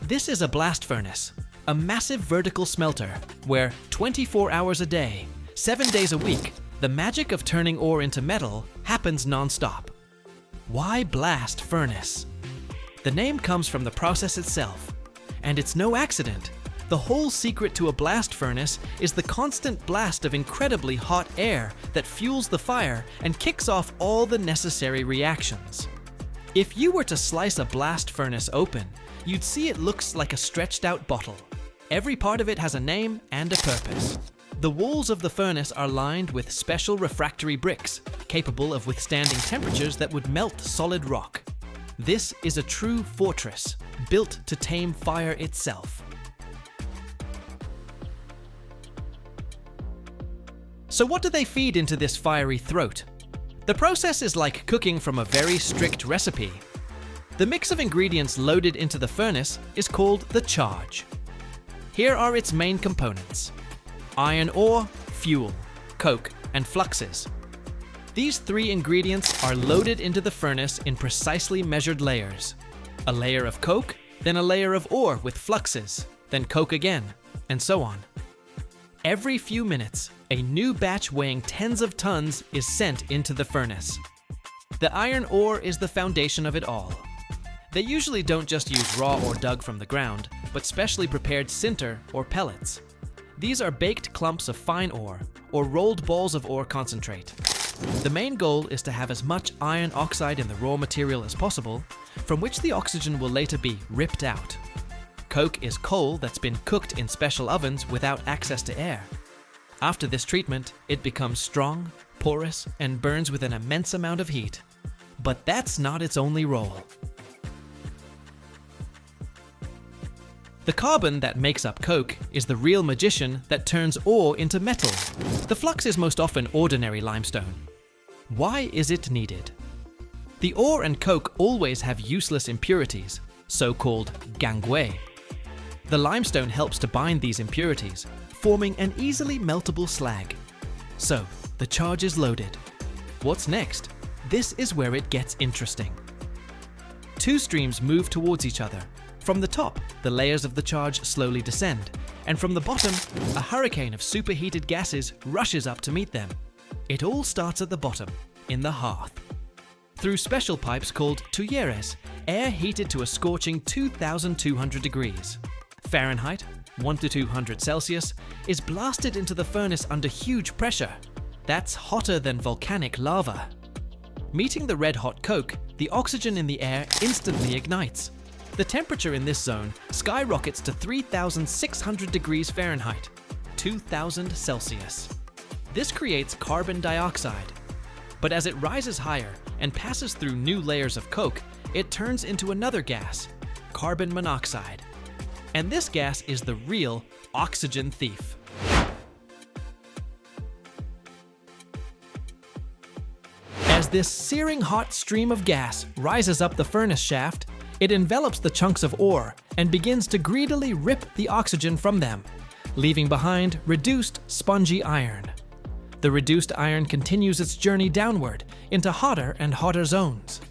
This is a blast furnace, a massive vertical smelter where 24 hours a day, 7 days a week, the magic of turning ore into metal happens non-stop. Why blast furnace? The name comes from the process itself, and it's no accident. The whole secret to a blast furnace is the constant blast of incredibly hot air that fuels the fire and kicks off all the necessary reactions. If you were to slice a blast furnace open, you'd see it looks like a stretched out bottle. Every part of it has a name and a purpose. The walls of the furnace are lined with special refractory bricks, capable of withstanding temperatures that would melt solid rock. This is a true fortress, built to tame fire itself. So what do they feed into this fiery throat? The process is like cooking from a very strict recipe. The mix of ingredients loaded into the furnace is called the charge. Here are its main components: iron ore, fuel, coke, and fluxes. These three ingredients are loaded into the furnace in precisely measured layers. A layer of coke, then a layer of ore with fluxes, then coke again, and so on. Every few minutes, a new batch weighing tens of tons is sent into the furnace. The iron ore is the foundation of it all. They usually don't just use raw ore dug from the ground, but specially prepared sinter or pellets. These are baked clumps of fine ore, or rolled balls of ore concentrate. The main goal is to have as much iron oxide in the raw material as possible, from which the oxygen will later be ripped out. Coke is coal that's been cooked in special ovens without access to air. After this treatment, it becomes strong, porous, and burns with an immense amount of heat. But that's not its only role. The carbon that makes up coke is the real magician that turns ore into metal. The flux is most often ordinary limestone. Why is it needed? The ore and coke always have useless impurities, so-called gangue. The limestone helps to bind these impurities, forming an easily meltable slag. So, the charge is loaded. What's next? This is where it gets interesting. Two streams move towards each other. From the top, the layers of the charge slowly descend, and from the bottom, a hurricane of superheated gases rushes up to meet them. It all starts at the bottom, in the hearth. Through special pipes called tuyères, air heated to a scorching 2,200 degrees. Fahrenheit, 1 to 200 Celsius, is blasted into the furnace under huge pressure. That's hotter than volcanic lava. Meeting the red-hot coke, the oxygen in the air instantly ignites. The temperature in this zone skyrockets to 3,600 degrees Fahrenheit, 2,000 Celsius. This creates carbon dioxide. But as it rises higher and passes through new layers of coke, it turns into another gas, carbon monoxide. And this gas is the real oxygen thief. As this searing hot stream of gas rises up the furnace shaft, it envelops the chunks of ore and begins to greedily rip the oxygen from them, leaving behind reduced, spongy iron. The reduced iron continues its journey downward into hotter and hotter zones.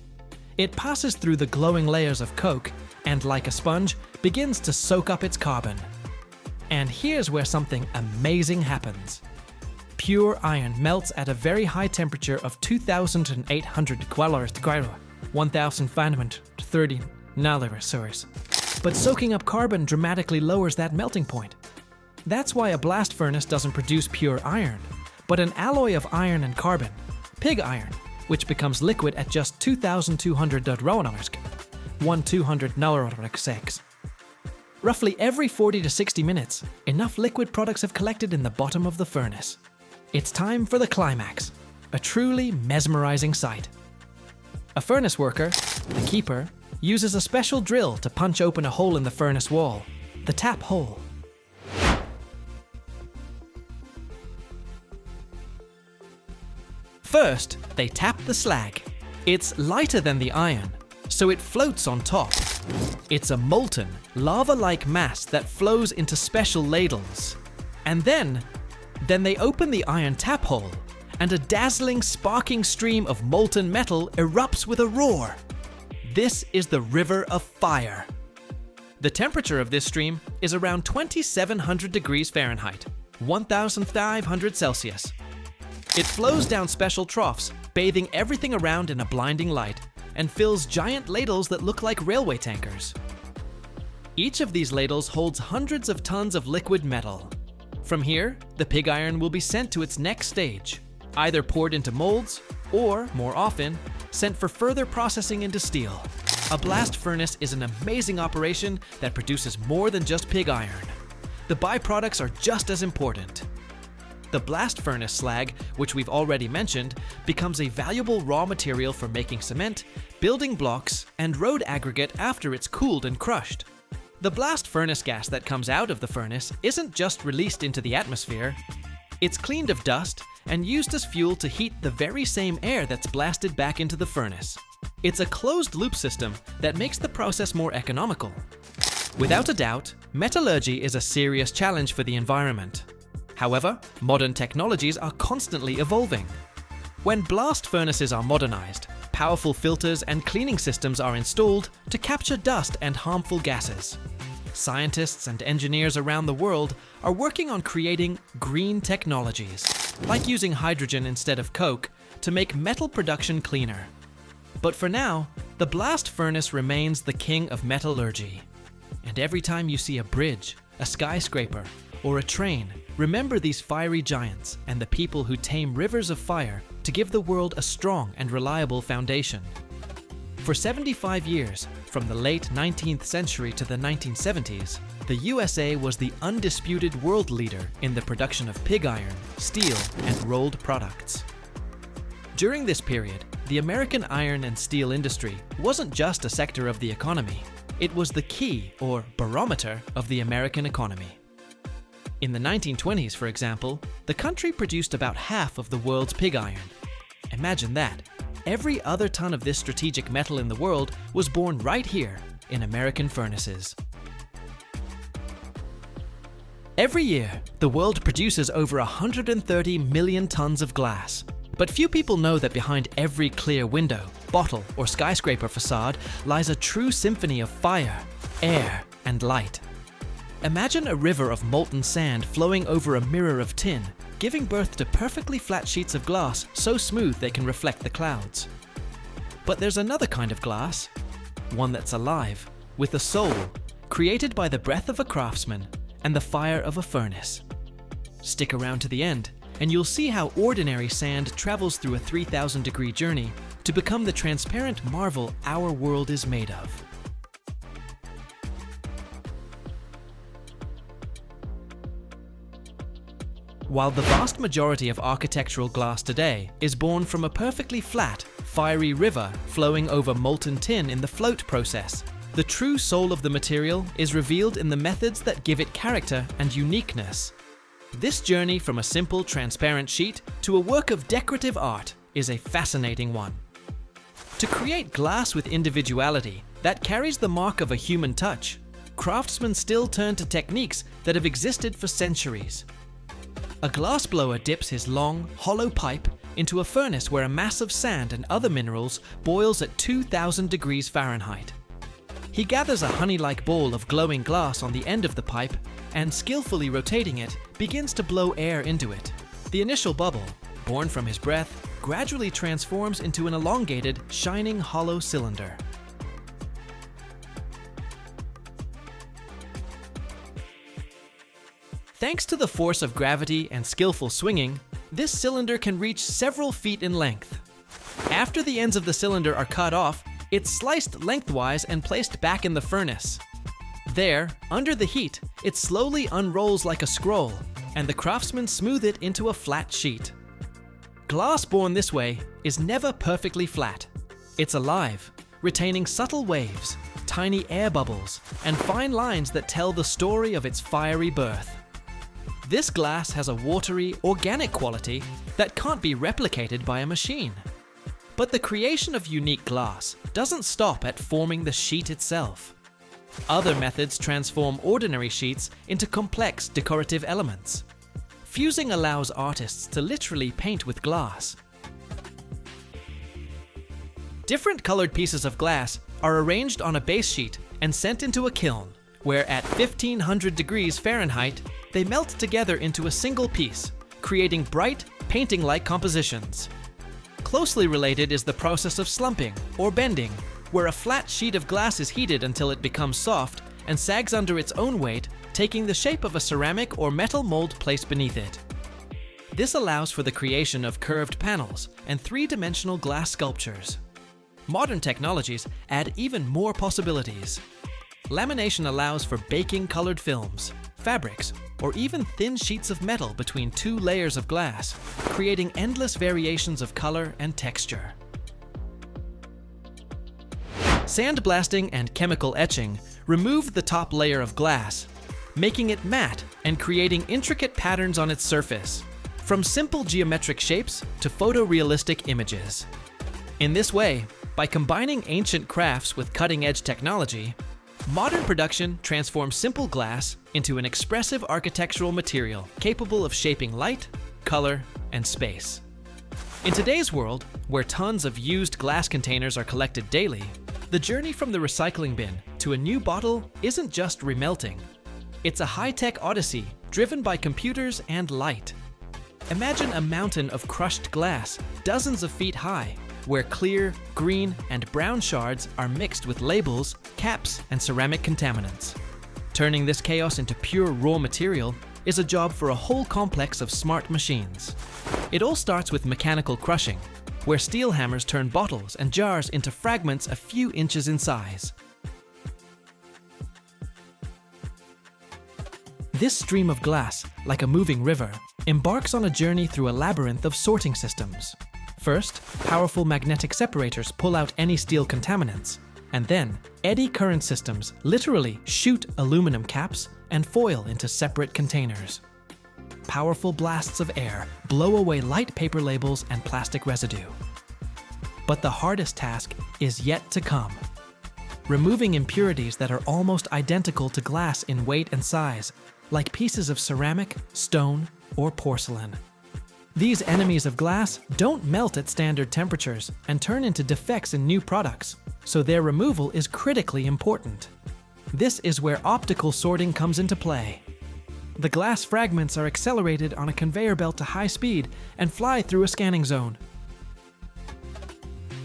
It passes through the glowing layers of coke and, like a sponge, begins to soak up its carbon. And here's where something amazing happens. Pure iron melts at a very high temperature of 2,800 1,530 nanometers. But soaking up carbon dramatically lowers that melting point. That's why a blast furnace doesn't produce pure iron, but an alloy of iron and carbon, pig iron, which becomes liquid at just 2,200 1/200 Roughly every 40 to 60 minutes, enough liquid products have collected in the bottom of the furnace. It's time for the climax, a truly mesmerizing sight. A furnace worker, the keeper, uses a special drill to punch open a hole in the furnace wall, the tap hole. First, they tap the slag. It's lighter than the iron, so it floats on top. It's a molten, lava-like mass that flows into special ladles. And then they open the iron tap hole, and a dazzling, sparking stream of molten metal erupts with a roar. This is the River of Fire. The temperature of this stream is around 2,700 degrees Fahrenheit, 1,500 Celsius. It flows down special troughs, bathing everything around in a blinding light, and fills giant ladles that look like railway tankers. Each of these ladles holds hundreds of tons of liquid metal. From here, the pig iron will be sent to its next stage, either poured into molds, or, more often, sent for further processing into steel. A blast furnace is an amazing operation that produces more than just pig iron. The byproducts are just as important. The blast furnace slag, which we've already mentioned, becomes a valuable raw material for making cement, building blocks, and road aggregate after it's cooled and crushed. The blast furnace gas that comes out of the furnace isn't just released into the atmosphere. It's cleaned of dust and used as fuel to heat the very same air that's blasted back into the furnace. It's a closed-loop system that makes the process more economical. Without a doubt, metallurgy is a serious challenge for the environment. However, modern technologies are constantly evolving. When blast furnaces are modernized, powerful filters and cleaning systems are installed to capture dust and harmful gases. Scientists and engineers around the world are working on creating green technologies, like using hydrogen instead of coke, to make metal production cleaner. But for now, the blast furnace remains the king of metallurgy. And every time you see a bridge, a skyscraper, or a train, remember these fiery giants and the people who tame rivers of fire to give the world a strong and reliable foundation. For 75 years, from the late 19th century to the 1970s, the USA was the undisputed world leader in the production of pig iron, steel, and rolled products. During this period, the American iron and steel industry wasn't just a sector of the economy, it was the key, or barometer, of the American economy. In the 1920s, for example, the country produced about half of the world's pig iron. Imagine that. Every other ton of this strategic metal in the world was born right here in American furnaces. Every year, the world produces over 130 million tons of glass. But few people know that behind every clear window, bottle, or skyscraper facade lies a true symphony of fire, air, and light. Imagine a river of molten sand flowing over a mirror of tin, giving birth to perfectly flat sheets of glass so smooth they can reflect the clouds. But there's another kind of glass, one that's alive, with a soul, created by the breath of a craftsman and the fire of a furnace. Stick around to the end, and you'll see how ordinary sand travels through a 3,000-degree journey to become the transparent marvel our world is made of. While the vast majority of architectural glass today is born from a perfectly flat, fiery river flowing over molten tin in the float process, the true soul of the material is revealed in the methods that give it character and uniqueness. This journey from a simple, transparent sheet to a work of decorative art is a fascinating one. To create glass with individuality that carries the mark of a human touch, craftsmen still turn to techniques that have existed for centuries. A glassblower dips his long, hollow pipe into a furnace where a mass of sand and other minerals boils at 2,000 degrees Fahrenheit. He gathers a honey-like ball of glowing glass on the end of the pipe and, skillfully rotating it, begins to blow air into it. The initial bubble, born from his breath, gradually transforms into an elongated, shining hollow cylinder. Thanks to the force of gravity and skillful swinging, this cylinder can reach several feet in length. After the ends of the cylinder are cut off, it's sliced lengthwise and placed back in the furnace. There, under the heat, it slowly unrolls like a scroll, and the craftsmen smooth it into a flat sheet. Glass born this way is never perfectly flat. It's alive, retaining subtle waves, tiny air bubbles, and fine lines that tell the story of its fiery birth. This glass has a watery, organic quality that can't be replicated by a machine. But the creation of unique glass doesn't stop at forming the sheet itself. Other methods transform ordinary sheets into complex decorative elements. Fusing allows artists to literally paint with glass. Different colored pieces of glass are arranged on a base sheet and sent into a kiln, where at 1500 degrees Fahrenheit, they melt together into a single piece, creating bright, painting-like compositions. Closely related is the process of slumping, or bending, where a flat sheet of glass is heated until it becomes soft and sags under its own weight, taking the shape of a ceramic or metal mold placed beneath it. This allows for the creation of curved panels and three-dimensional glass sculptures. Modern technologies add even more possibilities. Lamination allows for baking colored films, fabrics, or even thin sheets of metal between two layers of glass, creating endless variations of color and texture. Sandblasting and chemical etching remove the top layer of glass, making it matte and creating intricate patterns on its surface, from simple geometric shapes to photorealistic images. In this way, by combining ancient crafts with cutting-edge technology, modern production transforms simple glass into an expressive architectural material capable of shaping light, color, and space. In today's world, where tons of used glass containers are collected daily, the journey from the recycling bin to a new bottle isn't just remelting. It's a high-tech odyssey driven by computers and light. Imagine a mountain of crushed glass, dozens of feet high, where clear, green, and brown shards are mixed with labels, caps, and ceramic contaminants. Turning this chaos into pure raw material is a job for a whole complex of smart machines. It all starts with mechanical crushing, where steel hammers turn bottles and jars into fragments a few inches in size. This stream of glass, like a moving river, embarks on a journey through a labyrinth of sorting systems. First, powerful magnetic separators pull out any steel contaminants, and then eddy current systems literally shoot aluminum caps and foil into separate containers. Powerful blasts of air blow away light paper labels and plastic residue. But the hardest task is yet to come. Removing impurities that are almost identical to glass in weight and size, like pieces of ceramic, stone, or porcelain. These enemies of glass don't melt at standard temperatures and turn into defects in new products, so their removal is critically important. This is where optical sorting comes into play. The glass fragments are accelerated on a conveyor belt to high speed and fly through a scanning zone.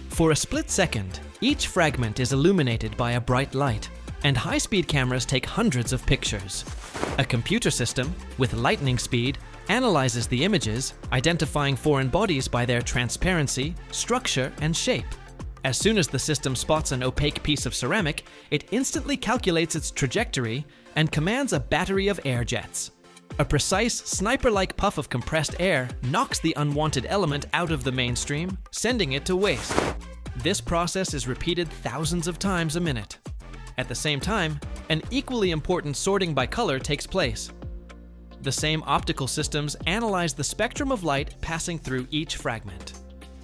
For a split second, each fragment is illuminated by a bright light, and high-speed cameras take hundreds of pictures. A computer system, with lightning speed, analyzes the images, identifying foreign bodies by their transparency, structure, and shape. As soon as the system spots an opaque piece of ceramic, it instantly calculates its trajectory and commands a battery of air jets. A precise, sniper-like puff of compressed air knocks the unwanted element out of the mainstream, sending it to waste. This process is repeated thousands of times a minute. At the same time, an equally important sorting by color takes place. The same optical systems analyze the spectrum of light passing through each fragment.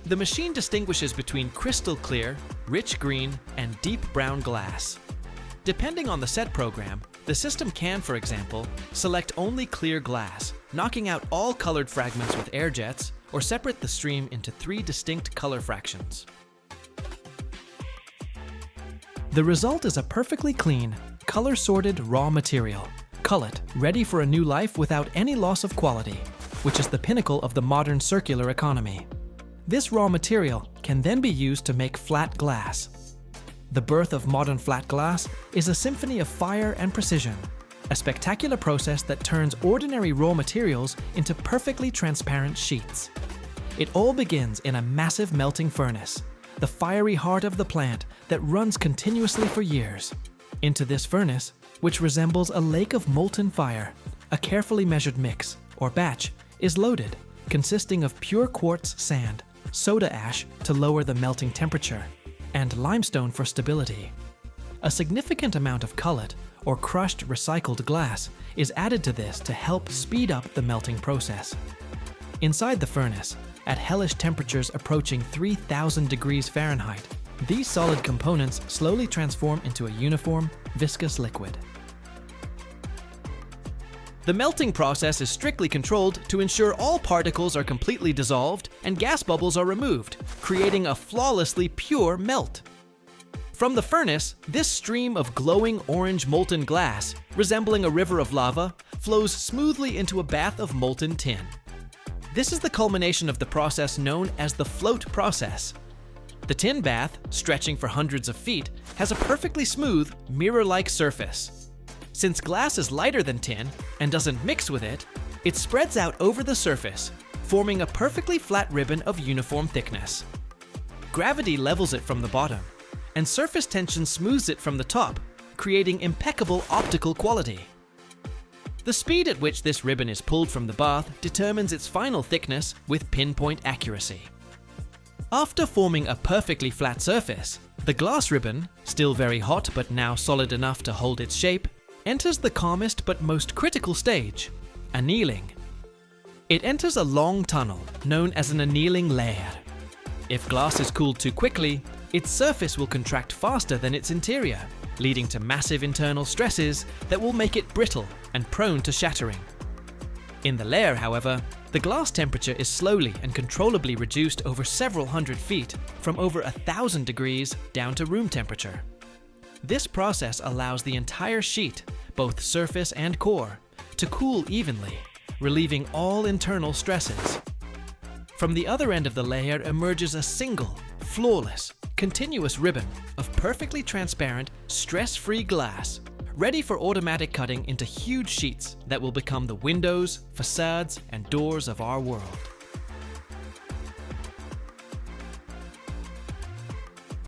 The machine distinguishes between crystal clear, rich green, and deep brown glass. Depending on the set program, the system can, for example, select only clear glass, knocking out all colored fragments with air jets, or separate the stream into 3 distinct color fractions. The result is a perfectly clean, color-sorted raw material, cullet, ready for a new life without any loss of quality, which is the pinnacle of the modern circular economy. This raw material can then be used to make flat glass. The birth of modern flat glass is a symphony of fire and precision, a spectacular process that turns ordinary raw materials into perfectly transparent sheets. It all begins in a massive melting furnace, the fiery heart of the plant that runs continuously for years. Into this furnace, which resembles a lake of molten fire, a carefully measured mix, or batch, is loaded, consisting of pure quartz sand, soda ash to lower the melting temperature, and limestone for stability. A significant amount of cullet, or crushed recycled glass, is added to this to help speed up the melting process. Inside the furnace, at hellish temperatures approaching 3,000 degrees Fahrenheit, these solid components slowly transform into a uniform, viscous liquid. The melting process is strictly controlled to ensure all particles are completely dissolved and gas bubbles are removed, creating a flawlessly pure melt. From the furnace, this stream of glowing orange molten glass, resembling a river of lava, flows smoothly into a bath of molten tin. This is the culmination of the process known as the float process. The tin bath, stretching for hundreds of feet, has a perfectly smooth, mirror-like surface. Since glass is lighter than tin and doesn't mix with it, it spreads out over the surface, forming a perfectly flat ribbon of uniform thickness. Gravity levels it from the bottom, and surface tension smooths it from the top, creating impeccable optical quality. The speed at which this ribbon is pulled from the bath determines its final thickness with pinpoint accuracy. After forming a perfectly flat surface, the glass ribbon, still very hot but now solid enough to hold its shape, enters the calmest but most critical stage, annealing. It enters a long tunnel known as an annealing layer. If glass is cooled too quickly, its surface will contract faster than its interior, leading to massive internal stresses that will make it brittle and prone to shattering. In the layer, however, the glass temperature is slowly and controllably reduced over several hundred feet, from over 1,000 degrees down to room temperature. This process allows the entire sheet, both surface and core, to cool evenly, relieving all internal stresses. From the other end of the layer emerges a single, flawless, continuous ribbon of perfectly transparent, stress-free glass, ready for automatic cutting into huge sheets that will become the windows, facades, and doors of our world.